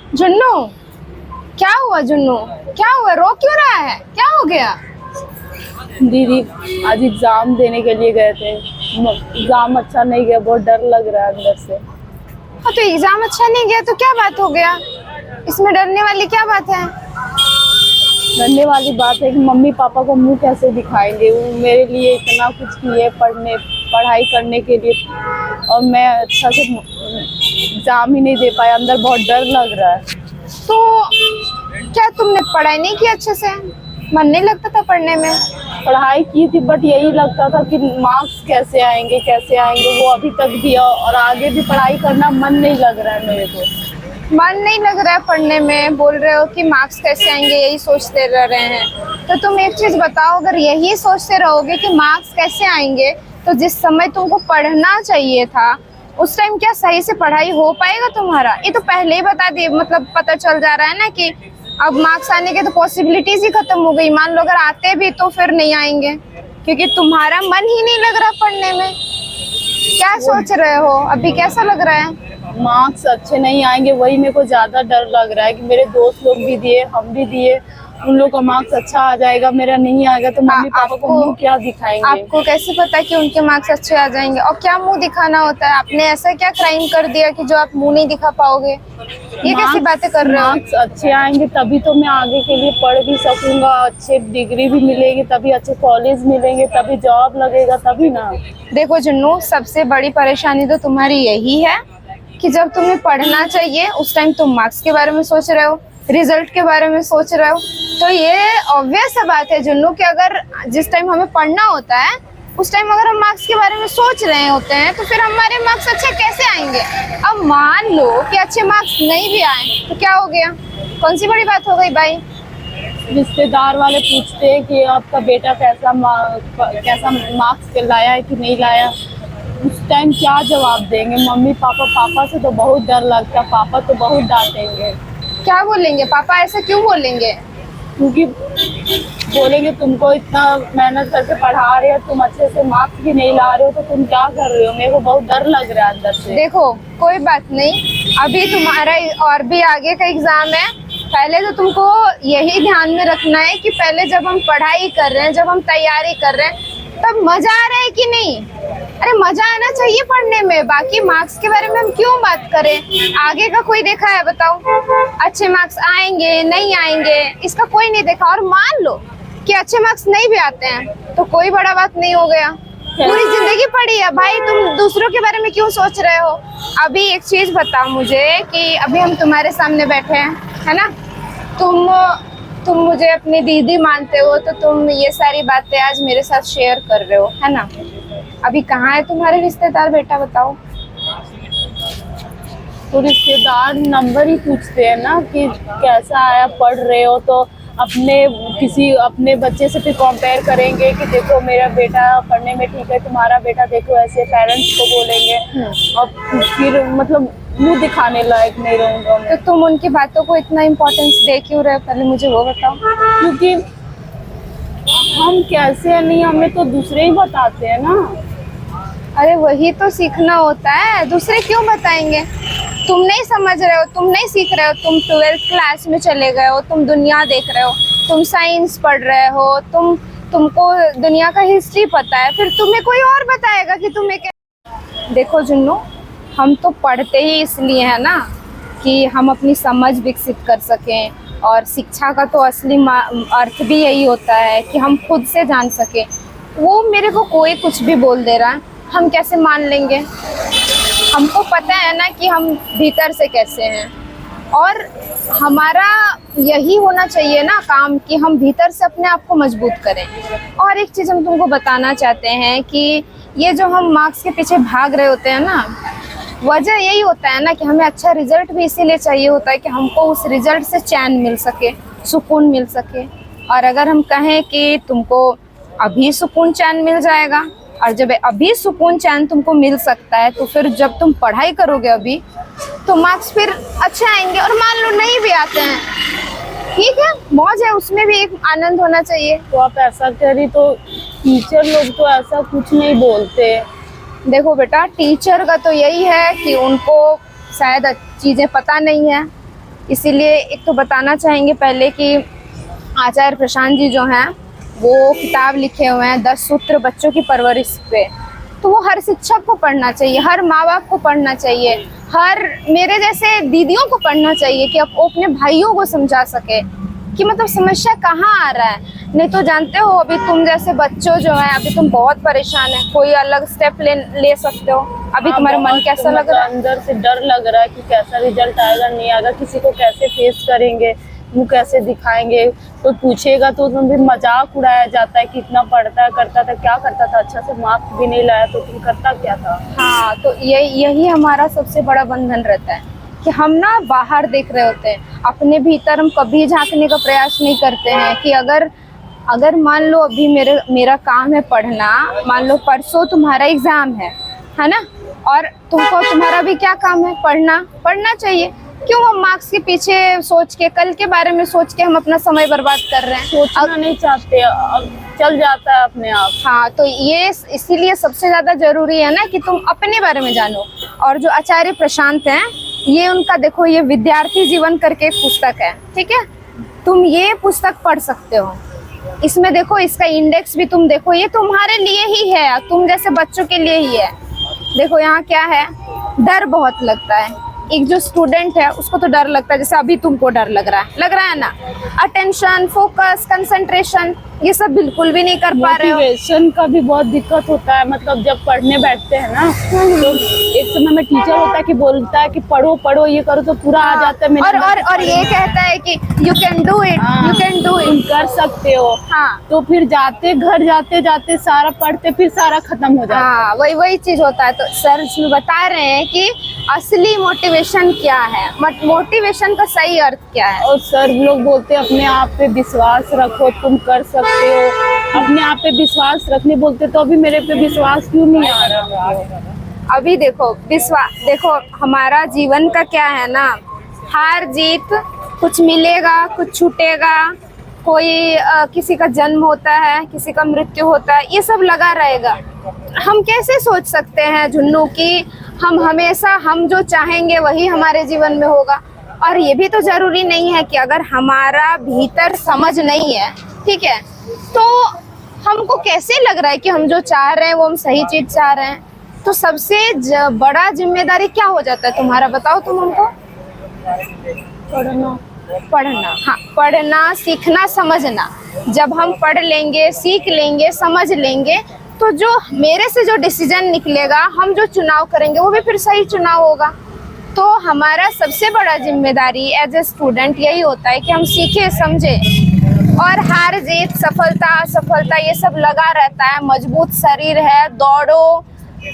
जुन्नू, क्या हुआ जुन्नू? क्या हुआ, रो क्यों रहा है? क्या हो गया? दीदी आज एग्जाम देने के लिए गए थे। एग्जाम अच्छा नहीं गया, बहुत डर लग रहा है अंदर से। हाँ तो एग्जाम अच्छा नहीं गया तो क्या बात हो गया? इसमें डरने वाली क्या बात है? डरने वाली बात है कि मम्मी पापा को मुंह कैसे दिखाएंगे। वो मेरे लिए इतना कुछ किए पढ़ाई करने के लिए, और मैं अच्छा से एग्जाम ही नहीं दे पाया। अंदर बहुत डर लग रहा है। तो क्या तुमने पढ़ाई नहीं की अच्छे से? मन नहीं लगता था पढ़ने में? पढ़ाई की थी, बट यही लगता था कि मार्क्स कैसे आएंगे कैसे आएंगे। वो अभी तक भी और आगे भी पढ़ाई करना मन नहीं लग रहा है मेरे को। मन नहीं लग रहा है पढ़ने में, बोल रहे हो कि मार्क्स कैसे आएंगे, यही सोचते रह रहे हैं। तो तुम एक चीज बताओ, अगर यही सोचते रहोगे कि मार्क्स कैसे आएंगे, तो जिस समय तुमको पढ़ना चाहिए था उस टाइम क्या सही से पढ़ाई हो पाएगा तुम्हारा? ये तो पहले ही बता दिए, मतलब पता चल जा रहा है ना कि अब मार्क्स आने के तो पॉसिबिलिटीज ही खत्म हो गई। मान लो अगर आते भी तो फिर नहीं आएंगे, क्योंकि तुम्हारा मन ही नहीं लग रहा पढ़ने में। क्या सोच रहे हो अभी, कैसा लग रहा है? मार्क्स अच्छे नहीं आएंगे, वही मेरे को ज्यादा डर लग रहा है कि मेरे दोस्त लोग भी दिए, हम भी दिए, उन लोग का मार्क्स अच्छा आ जाएगा, मेरा नहीं आएगा तो मम्मी पापा को मुंह क्या दिखाएंगे? आपको कैसे पता कि उनके मार्क्स अच्छे आ जाएंगे? और क्या मुंह दिखाना होता है? आपने ऐसा क्या क्राइम कर दिया कि जो आप मुंह नहीं दिखा पाओगे? ये कैसी बातें कर रहे हो? मार्क्स अच्छे आएंगे तभी तो मैं आगे के लिए पढ़ भी सकूंगा, अच्छे डिग्री भी मिलेगी, तभी अच्छे कॉलेज मिलेंगे, तभी जॉब लगेगा, तभी ना। देखो जुन्नू, सबसे बड़ी परेशानी तो तुम्हारी यही है कि जब तुम्हें पढ़ना चाहिए उस टाइम तुम मार्क्स के बारे में सोच रहे हो, रिजल्ट के बारे में सोच रहे हो। तो ये ऑब्वियस सा बात है जुन्नू कि अगर जिस टाइम हमें पढ़ना होता है उस टाइम अगर हम मार्क्स के बारे में सोच रहे होते हैं तो फिर हमारे मार्क्स अच्छे कैसे आएंगे? अब मान लो कि अच्छे मार्क्स नहीं भी आए तो क्या हो गया? कौन सी बड़ी बात हो गई भाई? रिश्तेदार वाले पूछते हैं कि आपका बेटा कैसा मार्क्स लाया है कि नहीं लाया। उस टाइम क्या जवाब देंगे? मम्मी पापा से तो बहुत डर लगता है, पापा तो बहुत डांटेंगे। क्या बोलेंगे पापा? ऐसा क्यों बोलेंगे? क्योंकि बोलेंगे तुमको इतना मेहनत करके पढ़ा रहे हो, तुम अच्छे से मार्क्स भी नहीं ला रहे हो, तो तुम क्या कर रहे हो? मेरे को बहुत डर लग रहा है अंदर से। देखो कोई बात नहीं, अभी तुम्हारा और भी आगे का एग्जाम है। पहले तो तुमको यही ध्यान में रखना है कि पहले जब हम पढ़ाई कर रहे हैं, जब हम तैयारी कर रहे हैं, तब मजा आ रहा है कि नहीं? अरे मजा आना चाहिए पढ़ने में। बाकी मार्क्स के बारे में हम क्यों बात करें? आगे का कोई देखा है बताओ? अच्छे मार्क्स आएंगे नहीं आएंगे इसका कोई नहीं देखा। और मान लो कि अच्छे मार्क्स नहीं भी आते हैं तो कोई बड़ा बात नहीं हो गया, पूरी जिंदगी पढ़ी है भाई। तुम दूसरों के बारे में क्यों सोच रहे हो? अभी एक चीज बताओ मुझे कि अभी हम तुम्हारे सामने बैठे हैं, है ना? तुम मुझे अपनी दीदी मानते हो तो तुम ये सारी बातें आज मेरे साथ शेयर कर रहे हो, है ना? अभी कहाँ है तुम्हारे रिश्तेदार बेटा, बताओ? तो रिश्तेदार नंबर ही पूछते हैं ना कि कैसा आया, पढ़ रहे हो, तो अपने बच्चे से फिर कंपेयर करेंगे कि देखो मेरा बेटा पढ़ने में ठीक है, तुम्हारा बेटा देखो, ऐसे पेरेंट्स को बोलेंगे। और फिर मतलब मुंह दिखाने लायक नहीं रहूंगा मैं। तो तुम उनकी बातों को इतना इम्पोर्टेंस दे क्यों रहे हो, पहले मुझे वो बताओ। क्योंकि हम कैसे हैं नहीं, हमें तो दूसरे ही बताते हैं ना। अरे वही तो सीखना होता है, दूसरे क्यों बताएंगे? तुम नहीं समझ रहे हो, तुम नहीं सीख रहे हो, तुम 12th क्लास में चले गए हो, तुम दुनिया देख रहे हो, तुम साइंस पढ़ रहे हो, तुमको दुनिया का हिस्ट्री पता है, फिर तुम्हें कोई और बताएगा कि तुम्हें क्या। देखो जुन्नू, हम तो पढ़ते ही इसलिए है ना कि हम अपनी समझ विकसित कर सकें, और शिक्षा का तो असली अर्थ भी यही होता है कि हम खुद से जान सकें। वो मेरे को कोई कुछ भी बोल दे रहा है, हम कैसे मान लेंगे? हमको पता है ना कि हम भीतर से कैसे हैं, और हमारा यही होना चाहिए ना काम कि हम भीतर से अपने आप को मजबूत करें। और एक चीज़ हम तुमको बताना चाहते हैं कि ये जो हम मार्क्स के पीछे भाग रहे होते हैं ना, वजह यही होता है ना कि हमें अच्छा रिजल्ट भी इसीलिए चाहिए होता है कि हमको उस रिजल्ट से चैन मिल सके, सुकून मिल सके। और अगर हम कहें कि तुमको अभी सुकून चैन मिल जाएगा, और जब अभी सुकून चैन तुमको मिल सकता है, तो फिर जब तुम पढ़ाई करोगे अभी तो मार्क्स फिर अच्छे आएंगे। और मान लो नहीं भी आते हैं, ठीक है, मौज है, उसमें भी एक आनंद होना चाहिए। तो आप ऐसा करी तो टीचर लोग तो ऐसा कुछ नहीं बोलते। देखो बेटा, टीचर का तो यही है कि उनको शायद चीज़ें पता नहीं है, इसीलिए एक तो बताना चाहेंगे पहले कि आचार्य प्रशांत जी जो हैं वो किताब लिखे हुए हैं 10 सूत्र बच्चों की परवरिश पे। तो वो हर शिक्षक को पढ़ना चाहिए, हर माँ बाप को पढ़ना चाहिए, हर मेरे जैसे दीदियों को पढ़ना चाहिए कि वो अपने भाइयों को समझा सके कि मतलब समस्या कहाँ आ रहा है। नहीं तो जानते हो अभी तुम जैसे बच्चों जो है अभी तुम बहुत परेशान है, कोई अलग स्टेप ले सकते हो। अभी तुम्हारा मन कैसा लग रहा है? अंदर से डर लग रहा है कि कैसा रिजल्ट आएगा नहीं आएगा, किसी को कैसे फेस करेंगे, मुँह कैसे दिखाएंगे, कोई पूछेगा तो तुम भी मजाक उड़ाया जाता है कि इतना पढ़ता है करता था, क्या करता था, अच्छा से मार्क्स भी नहीं लाया तो तुम करता क्या था। हाँ तो यही हमारा सबसे बड़ा बंधन रहता है कि हम ना बाहर देख रहे होते हैं, अपने भीतर हम कभी झांकने का प्रयास नहीं करते हैं कि अगर मान लो अभी मेरा काम है पढ़ना, मान लो परसों तुम्हारा एग्जाम है ना, और तुम्हारा भी क्या काम है, पढ़ना चाहिए। क्यों हम मार्क्स के पीछे सोच के, कल के बारे में सोच के हम अपना समय बर्बाद कर रहे हैं? सोचना नहीं चाहते, अब चल जाता है अपने आप। हाँ तो ये इसीलिए सबसे ज्यादा जरूरी है ना कि तुम अपने बारे में जानो। और जो आचार्य प्रशांत हैं ये उनका देखो, ये विद्यार्थी जीवन करके एक पुस्तक है, ठीक है, तुम ये पुस्तक पढ़ सकते हो। इसमें देखो इसका इंडेक्स भी तुम देखो, ये तुम्हारे लिए ही है, तुम जैसे बच्चों के लिए ही है। देखो यहाँ क्या है, डर बहुत लगता है। एक जो स्टूडेंट है उसको तो डर लगता है, जैसे अभी तुमको डर लग रहा है ना। अटेंशन, फोकस, कंसंट्रेशन ये सब बिल्कुल भी नहीं कर पा रहे हो। मोटिवेशन का भी बहुत दिक्कत होता है, मतलब जब पढ़ने बैठते हैं ना तो एक समय में टीचर होता है कि बोलता है कि पढ़ो ये करो तो पूरा आ जाता है मेरे। और ये कहता है कि you can do it, you can do तुम इट, कर सकते हो। हाँ तो फिर घर जाते सारा पढ़ते फिर सारा खत्म हो जाता है। हाँ वही चीज होता है। तो सर इसमें बता रहे हैं कि असली मोटिवेशन क्या है, मोटिवेशन का सही अर्थ क्या है। और सर लोग बोलते हैं अपने आप पे विश्वास रखो, तुम कर सकते हो। अपने आप पे विश्वास रखने बोलते तो अभी मेरे पे विश्वास क्यों नहीं आ रहा? अभी देखो देखो हमारा जीवन का क्या है ना, हार जीत, कुछ मिलेगा कुछ छूटेगा, कोई किसी का जन्म होता है, किसी का मृत्यु होता है, ये सब लगा रहेगा। हम कैसे सोच सकते हैं झुन्नू कि हम जो चाहेंगे वही हमारे जीवन में होगा। और ये भी तो जरूरी नहीं है कि अगर हमारा भीतर समझ नहीं है, ठीक है, तो हमको कैसे लग रहा है कि हम जो चाह रहे हैं वो हम सही चीज चाह रहे हैं। तो सबसे बड़ा जिम्मेदारी क्या हो जाता है तुम्हारा, बताओ तुम हमको? पढ़ना, हाँ, पढ़ना, सीखना, समझना। जब हम पढ़ लेंगे, सीख लेंगे, समझ लेंगे तो जो मेरे से जो डिसीजन निकलेगा, हम जो चुनाव करेंगे वो भी फिर सही चुनाव होगा। तो हमारा सबसे बड़ा जिम्मेदारी एज ए स्टूडेंट यही होता है कि हम सीखे समझे। और हार जीत, सफलता असफलता ये सब लगा रहता है। मजबूत शरीर है, दौड़ो,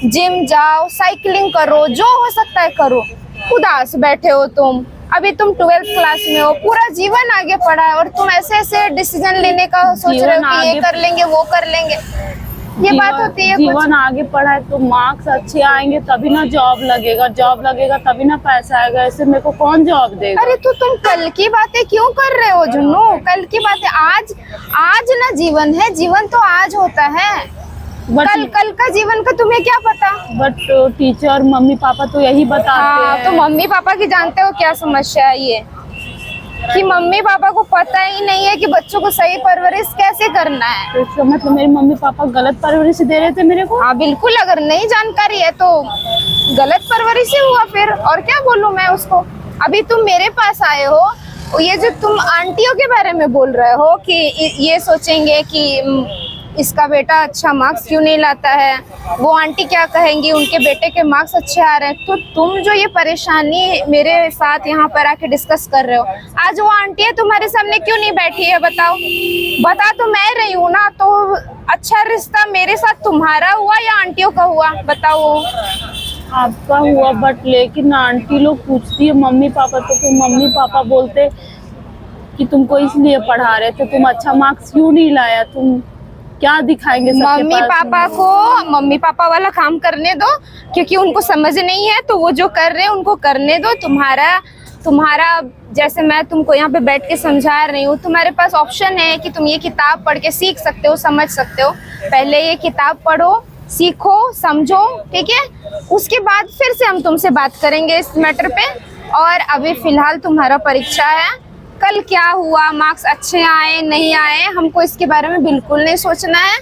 जिम जाओ, साइकिलिंग करो, जो हो सकता है करो। उदास बैठे हो तुम, अभी तुम 12th क्लास में हो, पूरा जीवन आगे पड़ा है और तुम ऐसे डिसीजन लेने का सोच रहे हो कि ये कर लेंगे वो कर लेंगे। ये बात होती है। जीवन आगे पढ़ा है तो मार्क्स अच्छे आएंगे तभी ना जॉब लगेगा तभी ना पैसा आएगा, ऐसे मेरे को कौन जॉब देगा? अरे तो तुम कल की बातें क्यों कर रहे हो जुन्नू? कल की बातें आज ना जीवन है, जीवन तो आज होता है। कल का जीवन का तुम्हें क्या पता? बट टीचर मम्मी पापा तो यही बताते हैं। तो मम्मी पापा की जानते हो क्या समस्या है ये, कि मम्मी पापा को पता ही नहीं है कि बच्चों को सही परवरिश कैसे करना है। तो इसका मतलब मेरे मम्मी पापा गलत परवरिश दे रहे थे मेरे को? हाँ बिल्कुल, अगर नहीं जानकारी है तो गलत परवरिश ही हुआ फिर, और क्या बोलूं मैं उसको। अभी तुम मेरे पास आए हो, ये जो तुम आंटियों के बारे में बोल रहे हो कि ये सोचेंगे कि इसका बेटा अच्छा मार्क्स क्यों नहीं लाता है, वो आंटी क्या कहेंगी, उनके बेटे के मार्क्स अच्छे आ रहे हैं। तो तुम जो ये परेशानी मेरे साथ यहाँ पर आके डिस्कस कर रहे हो, आज वो आंटी है तुम्हारे सामने क्यों नहीं बैठी है? बता तो मैं रही हूँ ना। तो अच्छा रिश्ता मेरे साथ तुम्हारा हुआ या आंटियों का हुआ, बताओ? आपका हुआ, बट लेकिन आंटी लोग पूछती है मम्मी पापा, तो फिर मम्मी पापा बोलते कि तुमको इसलिए पढ़ा रहे थे, तुम अच्छा मार्क्स क्यों नहीं लाया, तुम क्या दिखाएंगे सबके मम्मी पास? पापा को मम्मी पापा वाला काम करने दो, क्योंकि उनको समझ नहीं है तो वो जो कर रहे हैं उनको करने दो। तुम्हारा जैसे मैं तुमको यहाँ पे बैठ के समझा रही हूँ, तुम्हारे पास ऑप्शन है कि तुम ये किताब पढ़ के सीख सकते हो, समझ सकते हो। पहले ये किताब पढ़ो, सीखो, समझो, ठीक है, उसके बाद फिर से हम तुमसे बात करेंगे इस मैटर पे। और अभी फिलहाल तुम्हारा परीक्षा है। कल क्या हुआ, मार्क्स अच्छे आए नहीं आए, हमको इसके बारे में बिल्कुल नहीं सोचना है।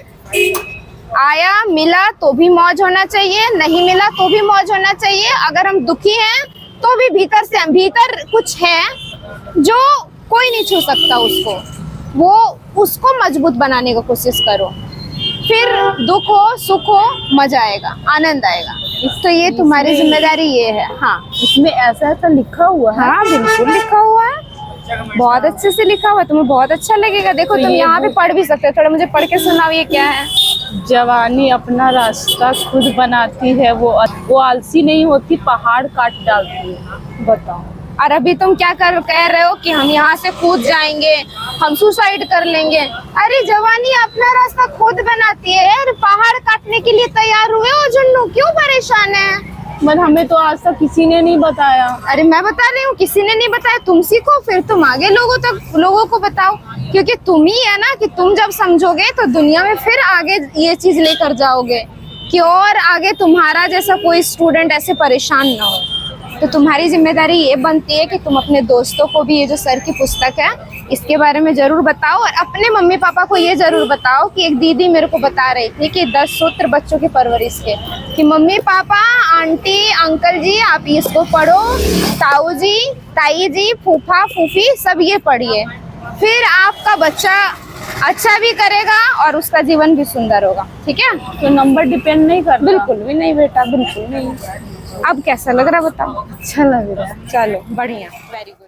आया मिला तो भी मौज होना चाहिए, नहीं मिला तो भी मौज होना चाहिए। अगर हम दुखी हैं तो भी भीतर कुछ है जो कोई नहीं छू सकता उसको, वो उसको मजबूत बनाने की कोशिश करो। फिर दुख हो सुख हो मजा आएगा, आनंद आएगा। तो ये तुम्हारी जिम्मेदारी ये है। हाँ इसमें ऐसा लिखा हुआ है। हाँ बिल्कुल लिखा हुआ है, बहुत अच्छे से लिखा हुआ है, तुम्हें बहुत अच्छा लगेगा। देखो तो तुम ये यहाँ पे पढ़ भी सकते हो, थोड़ा मुझे पढ़ के सुनाओ ये क्या है। जवानी अपना रास्ता खुद बनाती है, वो आलसी नहीं होती, पहाड़ काट डालती है। बताओ। और अभी तुम क्या कह रहे हो कि हम यहाँ से कूद जाएंगे, हम सुसाइड कर लेंगे। अरे जवानी अपना रास्ता खुद बनाती है यार, पहाड़ काटने के लिए तैयार हुए हो जुन्नू, क्यों परेशान है? पर हमें तो आज तक किसी ने नहीं बताया। अरे मैं बता रही हूँ, किसी ने नहीं बताया, तुम सीखो, फिर तुम आगे लोगों को बताओ। क्योंकि तुम ही है ना कि तुम जब समझोगे तो दुनिया में फिर आगे ये चीज लेकर जाओगे कि और आगे तुम्हारा जैसा कोई स्टूडेंट ऐसे परेशान ना हो। तो तुम्हारी जिम्मेदारी ये बनती है कि तुम अपने दोस्तों को भी ये जो सर की पुस्तक है इसके बारे में जरूर बताओ, और अपने मम्मी पापा को ये जरूर बताओ कि एक दीदी मेरे को बता रही थी कि 10 सूत्र बच्चों की परवरिश के, कि मम्मी पापा आंटी अंकल जी आप इसको पढ़ो, ताऊ जी ताई जी फूफा फूफी सब ये पढ़िए, फिर आपका बच्चा अच्छा भी करेगा और उसका जीवन भी सुंदर होगा। ठीक है? तो नंबर डिपेंड नहीं करता। बिल्कुल भी नहीं बेटा, बिल्कुल नहीं। अब कैसा लग रहा है बताओ? अच्छा लग रहा है। चलो बढ़िया, वेरी गुड।